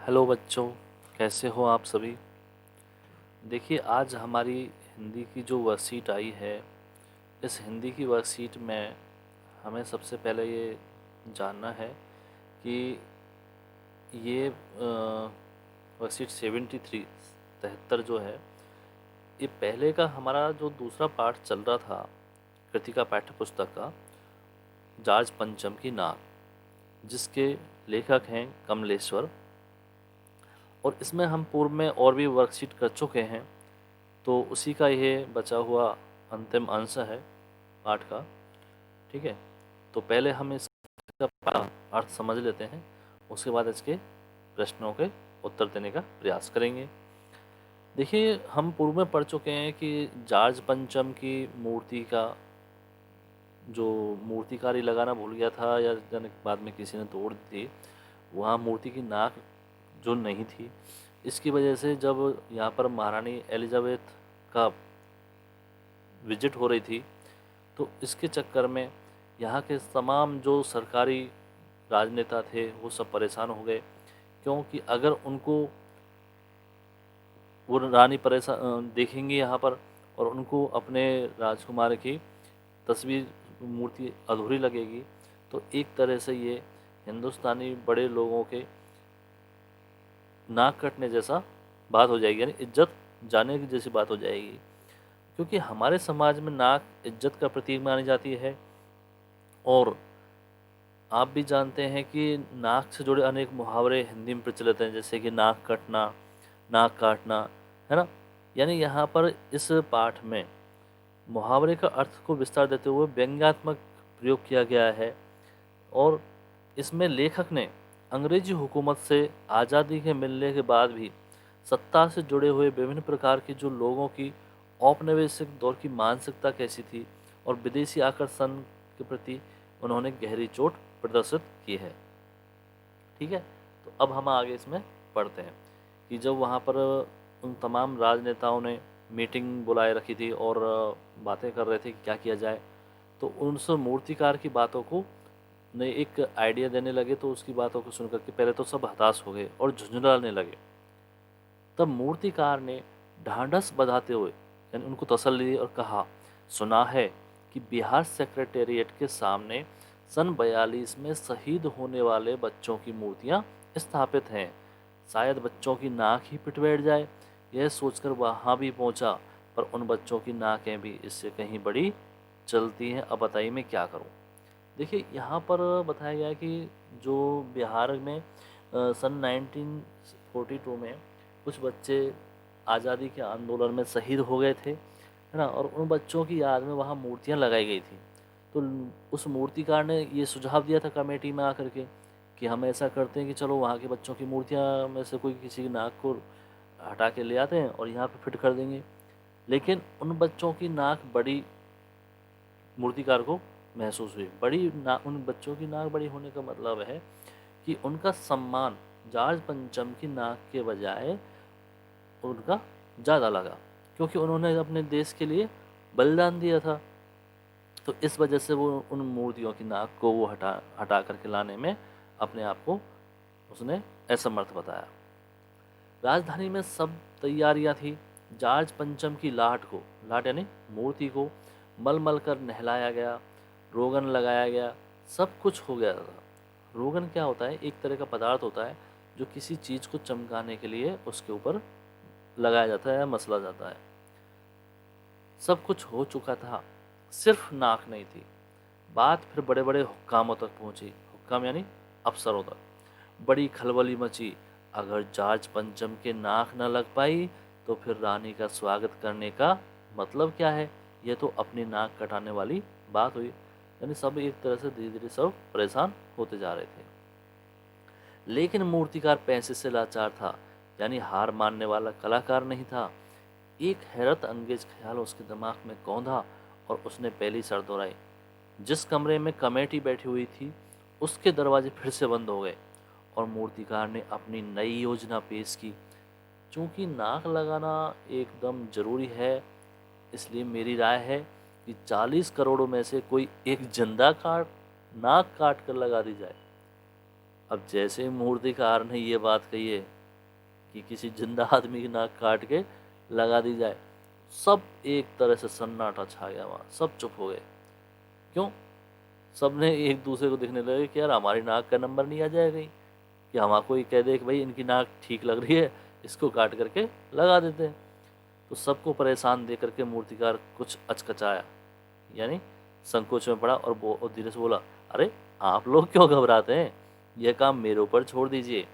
Hello बच्चों, कैसे हो आप सभी। देखिए, आज हमारी हिंदी की जो वर्कशीट आई है, इस हिंदी की वर्कशीट में हमें सबसे पहले ये जानना है कि ये वर्कशीट 73 73 जो है, ये पहले का हमारा जो दूसरा पाठ चल रहा था कृतिका पाठ्य पुस्तक का, जॉर्ज पंचम की नाक, जिसके लेखक हैं कमलेश्वर। और इसमें हम पूर्व में और भी वर्कशीट कर चुके हैं, तो उसी का ये बचा हुआ अंतिम अंश है पाठ का। ठीक है, तो पहले हम इसका अर्थ समझ लेते हैं, उसके बाद इसके प्रश्नों के उत्तर देने का प्रयास करेंगे। देखिए, हम पूर्व में पढ़ चुके हैं कि जॉर्ज पंचम की मूर्ति का जो मूर्तिकारी लगाना भूल गया था, या जाने बाद में किसी ने तोड़ दी थी, वहाँ मूर्ति की नाक जो नहीं थी। इसकी वजह से जब यहाँ पर महारानी एलिजाबेथ का विजिट हो रही थी, तो इसके चक्कर में यहाँ के तमाम जो सरकारी राजनेता थे वो सब परेशान हो गए, क्योंकि अगर उनको वो रानी परेशान देखेंगे यहाँ पर और उनको अपने राजकुमार की तस्वीर मूर्ति अधूरी लगेगी, तो एक तरह से ये हिंदुस्तानी बड़े लोगों के नाक कटने जैसा बात हो जाएगी, यानी इज्जत जाने की जैसी बात हो जाएगी। क्योंकि हमारे समाज में नाक इज्जत का प्रतीक मानी जाती है, और आप भी जानते हैं कि नाक से जुड़े अनेक मुहावरे हिंदी में प्रचलित हैं, जैसे कि नाक कटना, नाक काटना, है ना। यानी यहाँ पर इस पाठ में मुहावरे का अर्थ को विस्तार देते हुए व्यंग्यात्मक प्रयोग किया गया है। और इसमें लेखक ने अंग्रेजी हुकूमत से आज़ादी के मिलने के बाद भी सत्ता से जुड़े हुए विभिन्न प्रकार के जो लोगों की औपनिवेशिक दौर की मानसिकता कैसी थी और विदेशी आकर्षण के प्रति उन्होंने गहरी चोट प्रदर्शित की है। ठीक है, तो अब हम आगे इसमें पढ़ते हैं कि जब वहाँ पर उन तमाम राजनेताओं ने मीटिंग बुलाए रखी थी और बातें कर रहे थे कि क्या किया जाए, तो उनसे मूर्तिकार की बातों को ने एक आइडिया देने लगे। तो उसकी बातों को सुनकर के पहले तो सब हताश हो गए और झुंझलाने लगे। तब मूर्तिकार ने ढांढस बंधाते हुए यानी उनको तसल्ली दी और कहा, सुना है कि बिहार सेक्रेटेरिएट के सामने सन 42 में शहीद होने वाले बच्चों की मूर्तियां स्थापित हैं। शायद बच्चों की नाक ही पिट बैठ जाए। यह सोचकर वहां भी पहुंचा, पर उन बच्चों की नाकें भी इससे कहीं बड़ी चलती हैं। अब बताइए मैं क्या करूं। देखिए, यहाँ पर बताया गया है कि जो बिहार में सन 1942 में कुछ बच्चे आज़ादी के आंदोलन में शहीद हो गए थे, है ना, और उन बच्चों की याद में वहाँ मूर्तियाँ लगाई गई थी। तो उस मूर्तिकार ने ये सुझाव दिया था कमेटी में आकर के कि हम ऐसा करते हैं कि चलो वहाँ के बच्चों की मूर्तियाँ में से कोई किसी की नाक को हटा के ले आते हैं और यहाँ पे फिट कर देंगे। लेकिन उन बच्चों की नाक बड़ी मूर्तिकार को महसूस हुई। उन बच्चों की नाक बड़ी होने का मतलब है कि उनका सम्मान जॉर्ज पंचम की नाक के बजाय उनका ज़्यादा लगा, क्योंकि उन्होंने अपने देश के लिए बलिदान दिया था। तो इस वजह से वो उन मूर्तियों की नाक को वो हटा हटा करके लाने में अपने आप को उसने असमर्थ बताया। राजधानी में सब तैयारियां थी। जॉर्ज पंचम की लाट यानी मूर्ति को मल मल कर नहलाया गया, रोगन लगाया गया, सब कुछ हो गया था। रोगन क्या होता है? एक तरह का पदार्थ होता है जो किसी चीज़ को चमकाने के लिए उसके ऊपर लगाया जाता है या मसला जाता है। सब कुछ हो चुका था, सिर्फ नाक नहीं थी। बात फिर बड़े बड़े हुक्कामों तक पहुंची। हुक्काम यानी अफसरों तक। बड़ी खलबली मची। अगर जॉर्ज पंचम के नाक न लग पाई तो फिर रानी का स्वागत करने का मतलब क्या है? यह तो अपनी नाक कटाने वाली बात हुई। यानी सब एक तरह से धीरे धीरे सब परेशान होते जा रहे थे। लेकिन मूर्तिकार पैसे से लाचार था, यानी हार मानने वाला कलाकार नहीं था। एक हैरत अंगेज ख्याल उसके दिमाग में कौंधा और उसने पहली शर्त दोहराई। जिस कमरे में कमेटी बैठी हुई थी उसके दरवाजे फिर से बंद हो गए और मूर्तिकार ने अपनी नई योजना पेश की। चूंकि नाक लगाना एकदम ज़रूरी है, इसलिए मेरी राय है कि 40 करोड़ में से कोई एक जिंदा नाक काट कर लगा दी जाए। अब जैसे ही मूर्तिकार ने ये बात कही है, कि किसी जिंदा आदमी की नाक काट के लगा दी जाए। सब एक तरह से सन्नाटा छा गया वहाँ, सब चुप हो गए। क्यों? सबने एक दूसरे को देखने लगे कि यार हमारी नाक का नंबर नहीं आ जाएगा कहीं, कि हमारा कोई कह दे कि भाई इनकी नाक ठीक लग रही है, इसको काट करके लगा देते हैं। तो सबको परेशान देख करके मूर्तिकार कुछ अचकचाया, यानी संकोच में पड़ा और धीरे से बोला, अरे आप लोग क्यों घबराते हैं, यह काम मेरे ऊपर छोड़ दीजिए,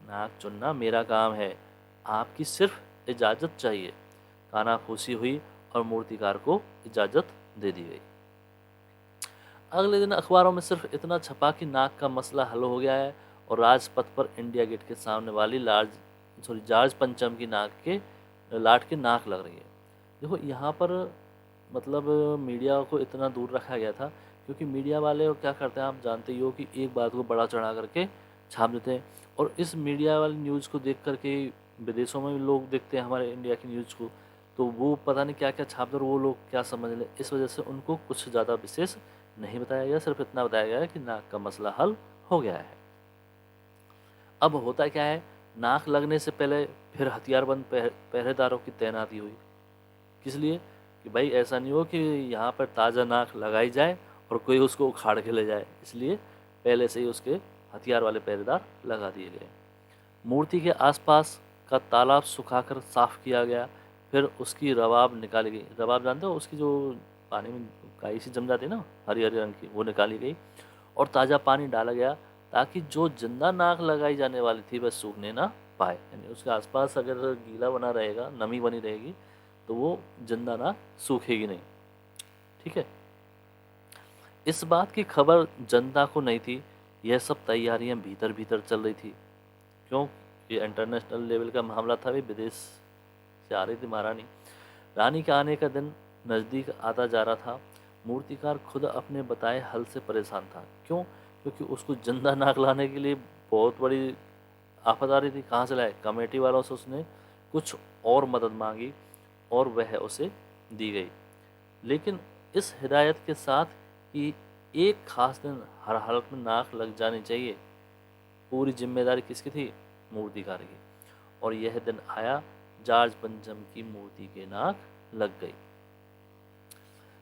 नाक चुनना मेरा काम है, आपकी सिर्फ इजाज़त चाहिए। कानाफूसी हुई और मूर्तिकार को इजाज़त दे दी गई। अगले दिन अखबारों में सिर्फ इतना छपा कि नाक का मसला हल हो गया है और राजपथ पर इंडिया गेट के सामने वाली जॉर्ज पंचम की लाट के नाक लग रही है। देखो यहाँ पर मतलब मीडिया को इतना दूर रखा गया था, क्योंकि मीडिया वाले क्या करते हैं आप जानते ही हो कि एक बात को बड़ा चढ़ा करके छाप देते हैं, और इस मीडिया वाली न्यूज़ को देख करके विदेशों में भी लोग देखते हैं हमारे इंडिया की न्यूज़ को, तो वो पता नहीं क्या क्या छाप दे और वो लोग क्या समझ लें। इस वजह से उनको कुछ ज़्यादा विशेष नहीं बताया गया, सिर्फ इतना बताया गया है कि नाक का मसला हल हो गया है। अब होता क्या है, नाक लगने से पहले फिर हथियारबंद पहरेदारों की तैनाती हुई। किस लिए? कि भाई ऐसा नहीं हो कि यहाँ पर ताज़ा नाक लगाई जाए और कोई उसको उखाड़ के ले जाए, इसलिए पहले से ही उसके हथियार वाले पहरेदार लगा दिए गए। मूर्ति के आसपास का तालाब सुखाकर साफ किया गया, फिर उसकी रवाब निकाली गई। रवाब जानते हो, उसकी जो पानी में काई सी जम जाती है ना, हरी हरी रंग की, वो निकाली गई और ताज़ा पानी डाला गया, ताकि जो जिंदा नाक लगाई जाने वाली थी वह सूखने ना पाए। यानी उसके आसपास अगर गीला बना रहेगा, नमी बनी रहेगी, तो वो जिंदा नाक सूखेगी नहीं। ठीक है, इस बात की खबर जनता को नहीं थी। यह सब तैयारियां भीतर भीतर चल रही थी। क्यों? ये इंटरनेशनल लेवल का मामला था, भी विदेश से आ रही थी महारानी। रानी के आने का दिन नज़दीक आता जा रहा था। मूर्तिकार खुद अपने बताए हल से परेशान था। क्यों? क्योंकि उसको जिंदा नाक लाने के लिए बहुत बड़ी आफत आ रही थी। कहाँ से लाए? कमेटी वालों से उसने कुछ और मदद मांगी और वह उसे दी गई, लेकिन इस हिदायत के साथ कि एक खास दिन हर हालत में नाक लग जानी चाहिए। पूरी जिम्मेदारी किसकी थी? मूर्तिकार की। और यह दिन आया, जॉर्ज पंचम की मूर्ति के नाक लग गई।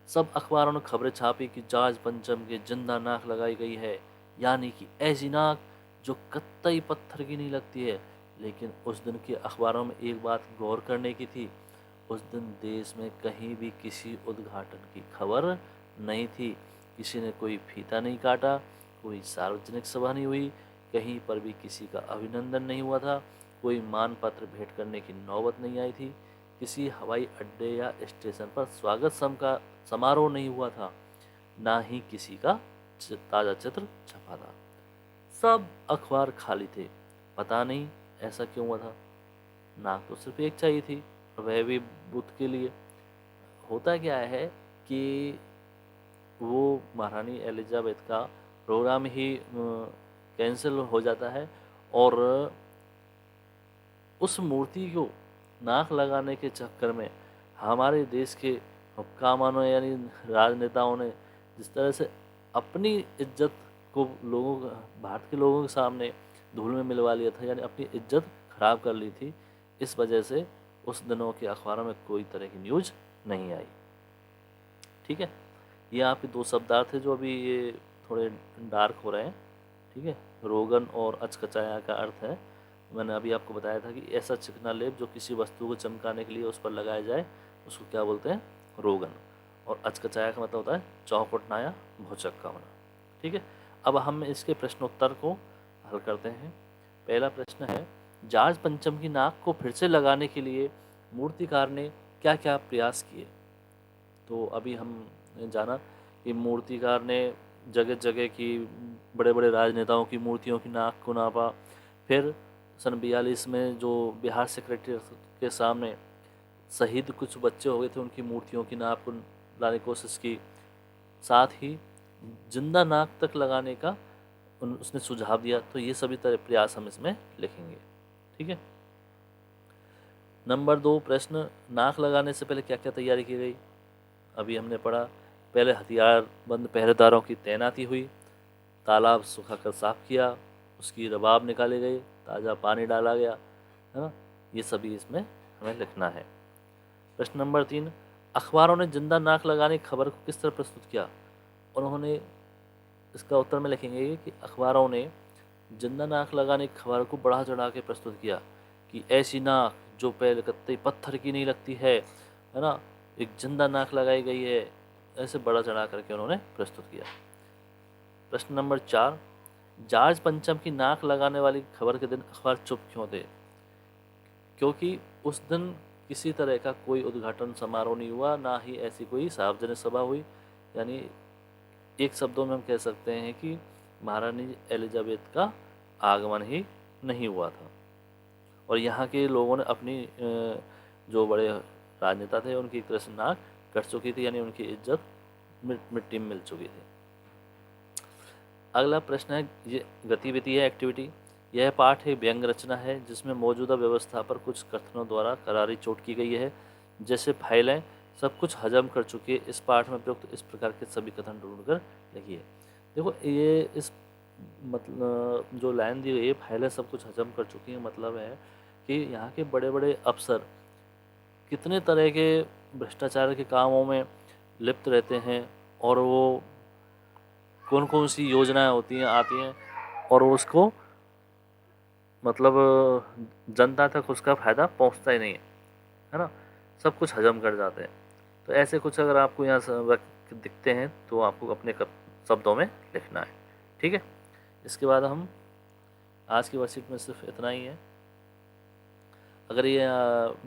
सब अखबारों ने खबरें छापी कि जॉर्ज पंचम के जिंदा नाक लगाई गई है, यानी कि ऐसी नाक जो कतई पत्थर की नहीं लगती है। लेकिन उस दिन के अखबारों में एक बात गौर करने की थी, उस दिन देश में कहीं भी किसी उद्घाटन की खबर नहीं थी। किसी ने कोई फीता नहीं काटा, कोई सार्वजनिक सभा नहीं हुई, कहीं पर भी किसी का अभिनंदन नहीं हुआ था, कोई मानपत्र भेंट करने की नौबत नहीं आई थी, किसी हवाई अड्डे या स्टेशन पर स्वागत समारोह नहीं हुआ था, ना ही किसी का ताज़ा चित्र छपा था। सब अखबार खाली थे। पता नहीं ऐसा क्यों हुआ था। नाक तो सिर्फ एक चाहिए थी, वह भी बुद्ध के लिए। होता क्या है कि वो महारानी एलिजाबेथ का प्रोग्राम ही कैंसिल हो जाता है और उस मूर्ति को नाक लगाने के चक्कर में हमारे देश के हुक्कामानों यानी राजनेताओं ने जिस तरह से अपनी इज्जत को भारत के लोगों के सामने धूल में मिलवा लिया था, यानी अपनी इज्जत खराब कर ली थी। इस वजह से उस दिनों के अखबारों में कोई तरह की न्यूज़ नहीं आई। ठीक है, ये आपके दो शब्दार्थ थे जो अभी ये थोड़े डार्क हो रहे हैं। ठीक है, रोगन और अचकचाया का अर्थ है, मैंने अभी आपको बताया था कि ऐसा चिकना लेप जो किसी वस्तु को चमकाने के लिए उस पर लगाया जाए, उसको क्या बोलते हैं? रोगन। और अचकचाया का मतलब होता है चौंकुटना या भौचक्का होना। ठीक है, अब हम इसके प्रश्नोत्तर को हल करते हैं। पहला प्रश्न है, जॉर्ज पंचम की नाक को फिर से लगाने के लिए मूर्तिकार ने क्या क्या प्रयास किए? तो अभी हमने जाना कि मूर्तिकार ने जगह जगह की बड़े बड़े राजनेताओं की मूर्तियों की नाक को नापा। फिर सन 42 में जो बिहार सेक्रेटरी के सामने शहीद कुछ बच्चे हो गए थे, उनकी मूर्तियों की नाक को लाने की कोशिश की। साथ ही जिंदा नाक तक लगाने का उसने सुझाव दिया। तो ये सभी तरह प्रयास हम इसमें लिखेंगे। ठीक है, नंबर 2 प्रश्न, नाक लगाने से पहले क्या क्या तैयारी की गई? अभी हमने पढ़ा, पहले हथियारबंद पहरेदारों की तैनाती हुई, तालाब सुखाकर साफ किया, उसकी रबाब निकाली गई, ताज़ा पानी डाला गया, है ना, ये सभी इसमें हमें लिखना है। प्रश्न नंबर 3, अखबारों ने जिंदा नाक लगाने की खबर को किस तरह प्रस्तुत किया? उन्होंने, इसका उत्तर में लिखेंगे कि अखबारों ने जिंदा नाक लगाने की खबर को बढ़ा चढ़ा के प्रस्तुत किया कि ऐसी नाक जो पहले कतई पत्थर की नहीं लगती है ना, एक जिंदा नाक लगाई गई है, ऐसे बढ़ा चढ़ा करके उन्होंने प्रस्तुत किया। प्रश्न नंबर 4, जॉर्ज पंचम की नाक लगाने वाली खबर के दिन अखबार चुप क्यों थे? क्योंकि उस दिन किसी तरह का कोई उद्घाटन समारोह नहीं हुआ, ना ही ऐसी कोई सार्वजनिक सभा हुई, यानी एक शब्दों में हम कह सकते हैं कि महारानी एलिजाबेथ का आगमन ही नहीं हुआ था। और यहाँ के लोगों ने अपनी जो बड़े राजनेता थे उनकी एक तरह से नाक कट चुकी थी, यानी उनकी इज्जत मिट्टी में मिल चुकी थी। अगला प्रश्न है, ये गतिविधि है, एक्टिविटी। यह पाठ एक व्यंग्य रचना है जिसमें मौजूदा व्यवस्था पर कुछ कथनों द्वारा करारी चोट की गई है, जैसे फाइलें सब कुछ हजम कर चुकी है। इस पाठ में प्रयुक्त इस प्रकार के सभी कथन ढूंढकर लिखिए। देखो, ये इस मतलब जो लाइन दी गई है, फाइलें सब कुछ हजम कर चुकी है, मतलब है कि यहाँ के बड़े बड़े अफसर कितने तरह के भ्रष्टाचार के कामों में लिप्त रहते हैं, और वो कौन कौन सी योजनाएं होती हैं आती हैं, और उसको मतलब जनता तक उसका फ़ायदा पहुंचता ही नहीं है ना, सब कुछ हजम कर जाते हैं। तो ऐसे कुछ अगर आपको यहाँ दिखते हैं तो आपको अपने शब्दों में लिखना है, ठीक है। इसके बाद हम आज की वर्कशीट में सिर्फ इतना ही है। अगर ये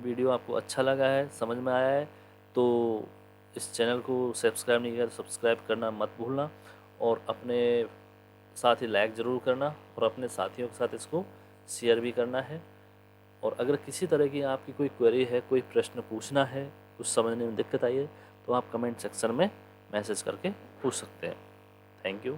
वीडियो आपको अच्छा लगा है, समझ में आया है, तो इस चैनल को सब्सक्राइब नहीं किया तो सब्सक्राइब करना मत भूलना, और अपने साथ ही लाइक ज़रूर करना, और अपने साथियों के साथ इसको शेयर भी करना है। और अगर किसी तरह की आपकी कोई क्वेरी है, कोई प्रश्न पूछना है, कुछ समझने में दिक्कत आई है, तो आप कमेंट सेक्शन में मैसेज करके पूछ सकते हैं। Thank you.